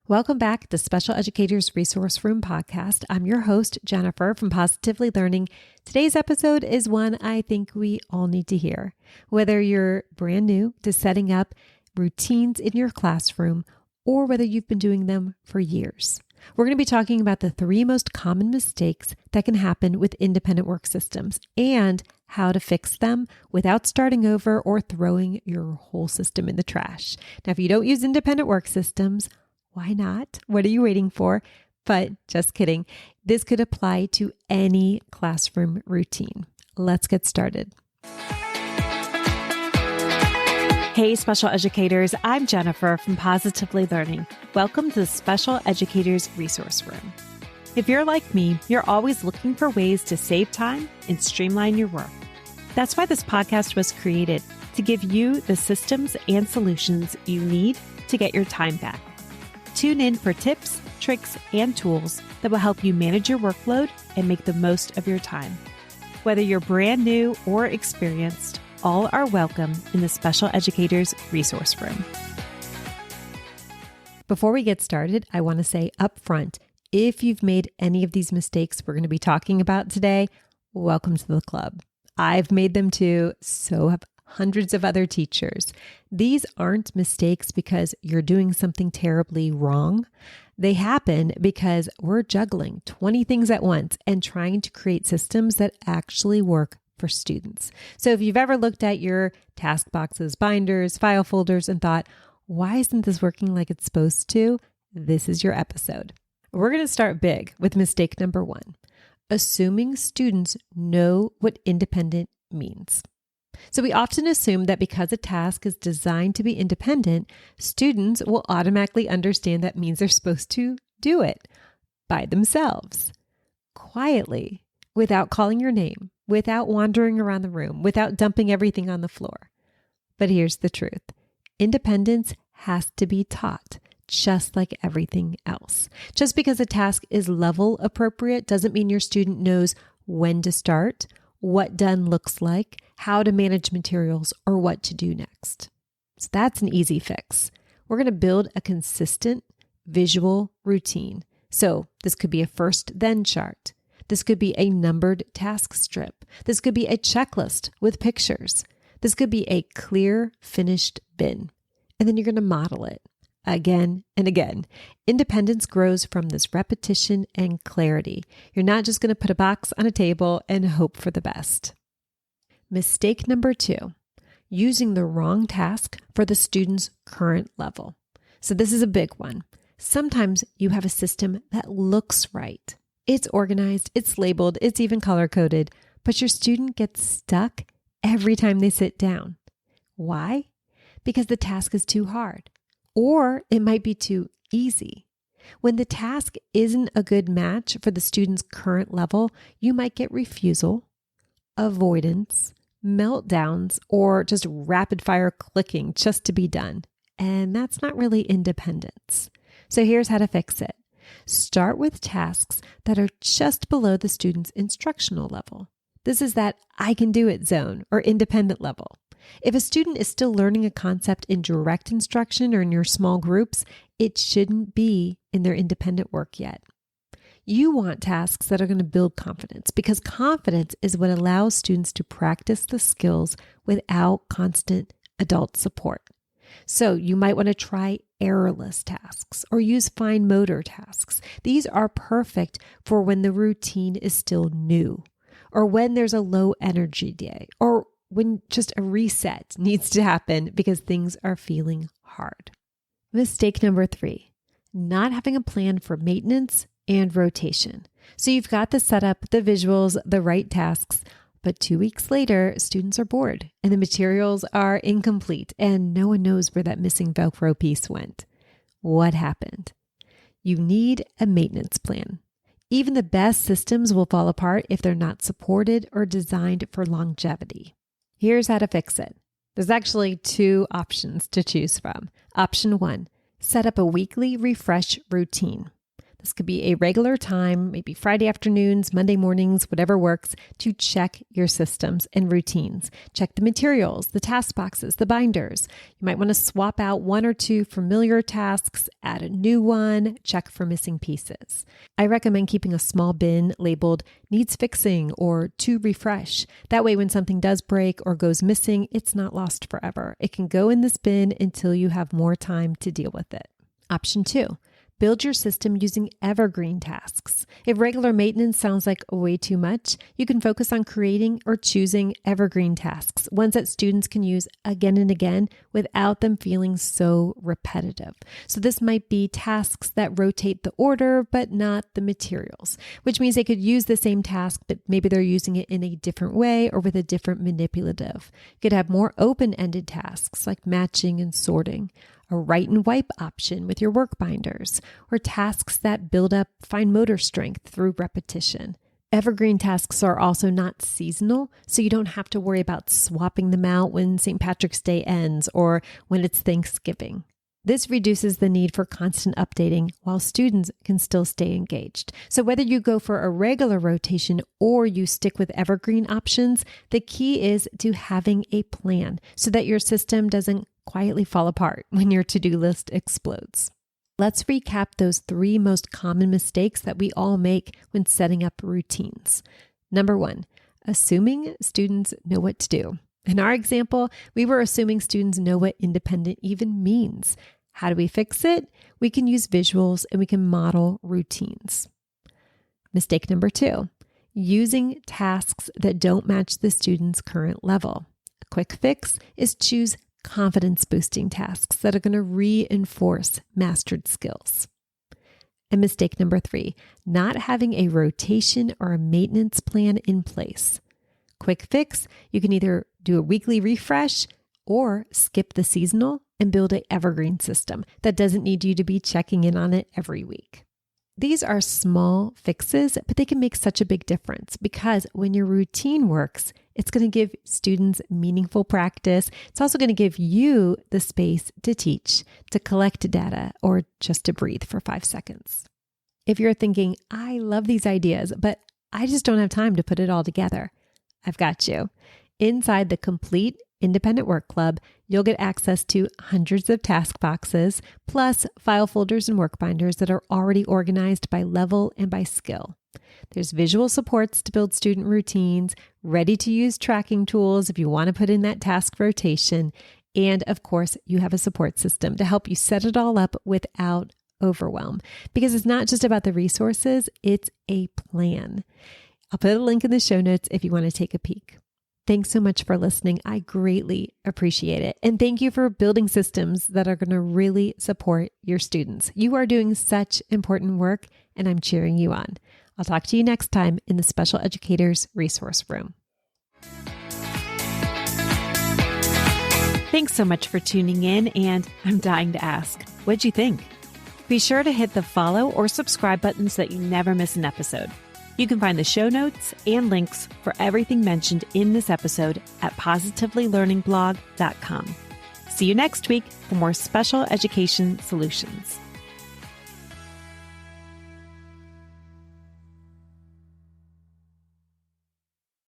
Welcome back to Special Educators Resource Room podcast. I'm your host, Jennifer from Positively Learning. Today's episode is one I think we all need to hear. Whether you're brand new to setting up routines in your classroom or whether you've been doing them for years. We're going to be talking about the 3 most common mistakes that can happen with independent work systems and how to fix them without starting over or throwing your whole system in the trash. Now, if you don't use independent work systems, why not? What are you waiting for? But just kidding. This could apply to any classroom routine. Let's get started. Hey, special educators. I'm Jennifer from Positively Learning. Welcome to the Special Educators Resource Room. If you're like me, you're always looking for ways to save time and streamline your work. That's why this podcast was created, to give you the systems and solutions you need to get your time back. Tune in for tips, tricks, and tools that will help you manage your workload and make the most of your time. Whether you're brand new or experienced, all are welcome in the Special Educators Resource Room. Before we get started, I want to say up front, if you've made any of these mistakes we're going to be talking about today, welcome to the club. I've made them too, so have hundreds of other teachers. These aren't mistakes because you're doing something terribly wrong. They happen because we're juggling 20 things at once and trying to create systems that actually work for students. So if you've ever looked at your task boxes, binders, file folders, and thought, why isn't this working like it's supposed to? This is your episode. We're going to start big with mistake number 1, assuming students know what independent means. So we often assume that because a task is designed to be independent, students will automatically understand that means they're supposed to do it by themselves, quietly, without calling your name, without wandering around the room, without dumping everything on the floor. But here's the truth. Independence has to be taught, just like everything else. Just because a task is level appropriate doesn't mean your student knows when to start, what done looks like, how to manage materials, or what to do next. So that's an easy fix. We're going to build a consistent visual routine. So this could be a first-then chart. This could be a numbered task strip. This could be a checklist with pictures. This could be a clear, finished bin. And then you're going to model it again and again. Independence grows from this repetition and clarity. You're not just going to put a box on a table and hope for the best. Mistake number 2, using the wrong task for the student's current level. So this is a big one. Sometimes you have a system that looks right. It's organized, it's labeled, it's even color-coded, but your student gets stuck every time they sit down. Why? Because the task is too hard. Or it might be too easy. When the task isn't a good match for the student's current level, you might get refusal, avoidance, meltdowns, or just rapid fire clicking just to be done. And that's not really independence. So here's how to fix it. Start with tasks that are just below the student's instructional level. This is that I can do it zone or independent level. If a student is still learning a concept in direct instruction or in your small groups, it shouldn't be in their independent work yet. You want tasks that are going to build confidence because confidence is what allows students to practice the skills without constant adult support. So you might want to try errorless tasks or use fine motor tasks. These are perfect for when the routine is still new or when there's a low energy day or when just a reset needs to happen because things are feeling hard. Mistake number 3, not having a plan for maintenance and rotation. So you've got the setup, the visuals, the right tasks, but 2 weeks later, students are bored and the materials are incomplete and no one knows where that missing Velcro piece went. What happened? You need a maintenance plan. Even the best systems will fall apart if they're not supported or designed for longevity. Here's how to fix it. There's actually 2 options to choose from. Option 1, set up a weekly refresh routine. This could be a regular time, maybe Friday afternoons, Monday mornings, whatever works, to check your systems and routines. Check the materials, the task boxes, the binders. You might want to swap out one or two familiar tasks, add a new one, check for missing pieces. I recommend keeping a small bin labeled needs fixing or to refresh. That way, when something does break or goes missing, it's not lost forever. It can go in this bin until you have more time to deal with it. Option 2. Build your system using evergreen tasks. If regular maintenance sounds like way too much, you can focus on creating or choosing evergreen tasks, ones that students can use again and again without them feeling so repetitive. So this might be tasks that rotate the order, but not the materials, which means they could use the same task, but maybe they're using it in a different way or with a different manipulative. You could have more open-ended tasks like matching and sorting, a write and wipe option with your work binders, or tasks that build up fine motor strength through repetition. Evergreen tasks are also not seasonal, so you don't have to worry about swapping them out when St. Patrick's Day ends or when it's Thanksgiving. This reduces the need for constant updating while students can still stay engaged. So whether you go for a regular rotation or you stick with evergreen options, the key is to having a plan so that your system doesn't quietly fall apart when your to-do list explodes. Let's recap those 3 most common mistakes that we all make when setting up routines. Number 1, assuming students know what to do. In our example, we were assuming students know what independent even means. How do we fix it? We can use visuals and we can model routines. Mistake number 2, using tasks that don't match the student's current level. A quick fix is choose confidence boosting tasks that are going to reinforce mastered skills. And mistake number 3, not having a rotation or a maintenance plan in place. Quick fix, you can either do a weekly refresh or skip the seasonal and build an evergreen system that doesn't need you to be checking in on it every week. These are small fixes, but they can make such a big difference because when your routine works, it's going to give students meaningful practice. It's also going to give you the space to teach, to collect data, or just to breathe for 5 seconds. If you're thinking, I love these ideas, but I just don't have time to put it all together, I've got you. Inside the Complete Independent Work Club, you'll get access to hundreds of task boxes, plus file folders and work binders that are already organized by level and by skill. There's visual supports to build student routines, ready-to-use tracking tools if you want to put in that task rotation, and of course, you have a support system to help you set it all up without overwhelm. Because it's not just about the resources, it's a plan. I'll put a link in the show notes if you want to take a peek. Thanks so much for listening. I greatly appreciate it. And thank you for building systems that are going to really support your students. You are doing such important work, and I'm cheering you on. I'll talk to you next time in the Special Educators Resource Room. Thanks so much for tuning in, and I'm dying to ask, what'd you think? Be sure to hit the follow or subscribe buttons so that you never miss an episode. You can find the show notes and links for everything mentioned in this episode at positivelylearningblog.com. See you next week for more special education solutions.